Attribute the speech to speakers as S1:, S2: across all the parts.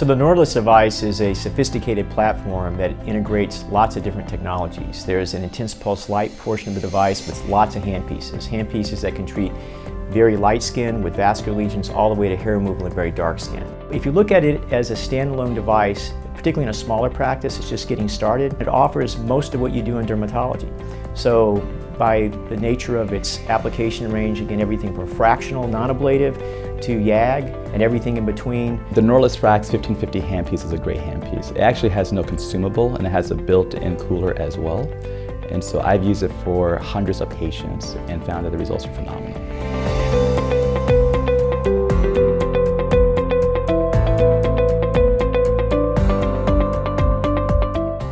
S1: So the Nordlys device is a sophisticated platform that integrates lots of different technologies. There's an intense pulse light portion of the device with lots of handpieces that can treat very light skin with vascular lesions all the way to hair removal in very dark skin. If you look at it as a standalone device, particularly in a smaller practice, it's just getting started. It offers most of what you do in dermatology. So by the nature of its application range, again, everything from fractional, non-ablative, to YAG, and everything in between.
S2: The Nordlys Frax 1550 handpiece is a great handpiece. It actually has no consumable and it has a built-in cooler as well. And so I've used it for hundreds of patients and found that the results are phenomenal.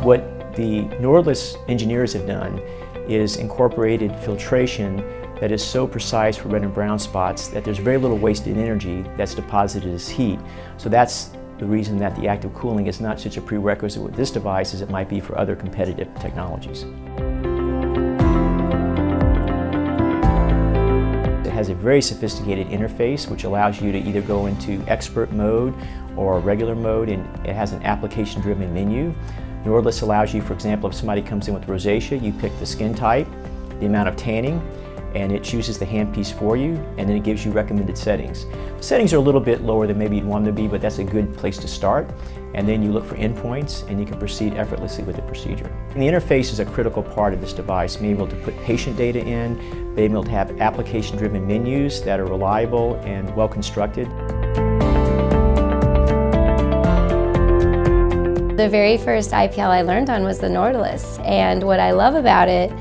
S1: What the Nordlys engineers have done is incorporated filtration that is so precise for red and brown spots that there's very little wasted energy that's deposited as heat. So that's the reason that the active cooling is not such a prerequisite with this device as it might be for other competitive technologies. It has a very sophisticated interface which allows you to either go into expert mode or regular mode, and it has an application-driven menu. Nordlys allows you, for example, if somebody comes in with rosacea, you pick the skin type, the amount of tanning, and it chooses the handpiece for you, and then it gives you recommended settings. The settings are a little bit lower than maybe you'd want them to be, but that's a good place to start. And then you look for endpoints, and you can proceed effortlessly with the procedure. And the interface is a critical part of this device, being able to put patient data in, being able to have application-driven menus that are reliable and well-constructed.
S3: The very first IPL I learned on was the Nordlys, and what I love about it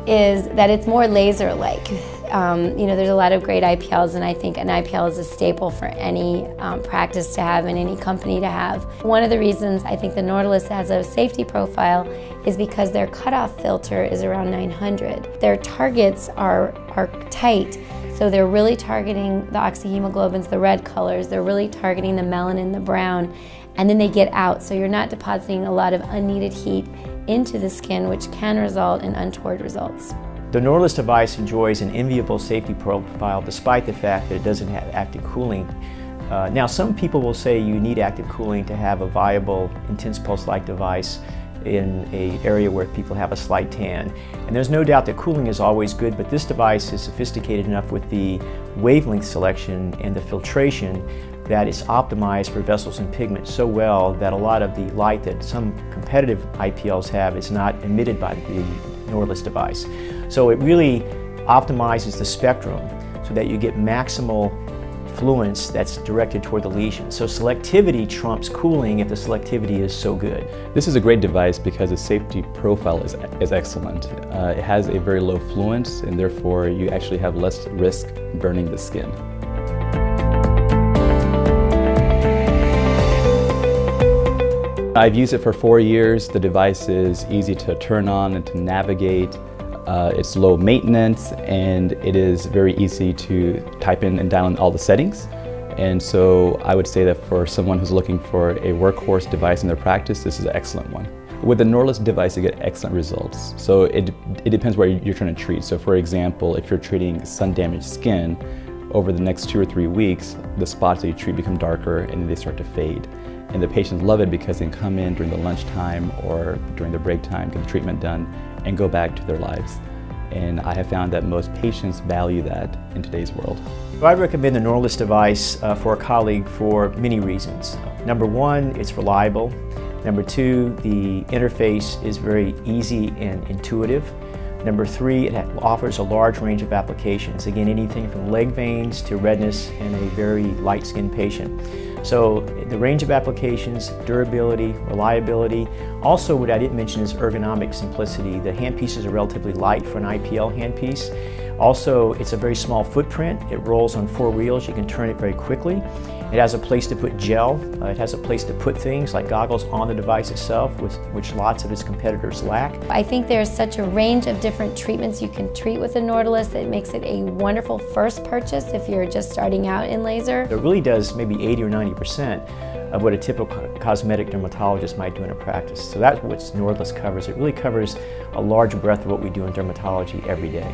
S3: is that it's more laser-like. There's a lot of great IPLs, and I think an IPL is a staple for any practice to have and any company to have. One of the reasons I think the Nordlys has a safety profile is because their cutoff filter is around 900. Their targets are tight, so they're really targeting the oxyhemoglobins, the red colors, they're really targeting the melanin, the brown, and then they get out, so you're not depositing a lot of unneeded heat into the skin, which can result in untoward results.
S1: The Nordlys device enjoys an enviable safety profile despite the fact that it doesn't have active cooling. Now, some people will say you need active cooling to have a viable intense pulse light device in an area where people have a slight tan. And there's no doubt that cooling is always good, but this device is sophisticated enough with the wavelength selection and the filtration that it's optimized for vessels and pigments so well that a lot of the light that some competitive IPLs have is not emitted by the Nordlys device. So it really optimizes the spectrum so that you get maximal fluence that's directed toward the lesion. So selectivity trumps cooling if the selectivity is so good.
S2: This is a great device because the safety profile is excellent. It has a very low fluence, and therefore you actually have less risk burning the skin. I've used it for 4 years. The device is easy to turn on and to navigate. It's low maintenance, and it is very easy to type in and dial in all the settings. And so I would say that for someone who's looking for a workhorse device in their practice, this is an excellent one. With the Nordlys device, you get excellent results. So it depends where you're trying to treat. So for example, if you're treating sun-damaged skin, over the next 2 or 3 weeks, the spots that you treat become darker and they start to fade. And the patients love it because they can come in during the lunchtime or during the break time, get the treatment done, and go back to their lives. And I have found that most patients value that in today's world.
S1: I recommend the Nordlys device for a colleague for many reasons. Number one, it's reliable. Number two, the interface is very easy and intuitive. Number three, it offers a large range of applications. Again, anything from leg veins to redness in a very light-skinned patient. So the range of applications, durability, reliability. Also, what I didn't mention is ergonomic simplicity. The handpieces are relatively light for an IPL handpiece. Also, it's a very small footprint. It rolls on 4 wheels. You can turn it very quickly. It has a place to put gel. It has a place to put things like goggles on the device itself, which lots of its competitors lack.
S3: I think there's such a range of different treatments you can treat with the Nordlys that makes it a wonderful first purchase if you're just starting out in laser.
S1: It really does maybe 80 or 90% of what a typical cosmetic dermatologist might do in a practice. So that's what Nordlys covers. It really covers a large breadth of what we do in dermatology every day.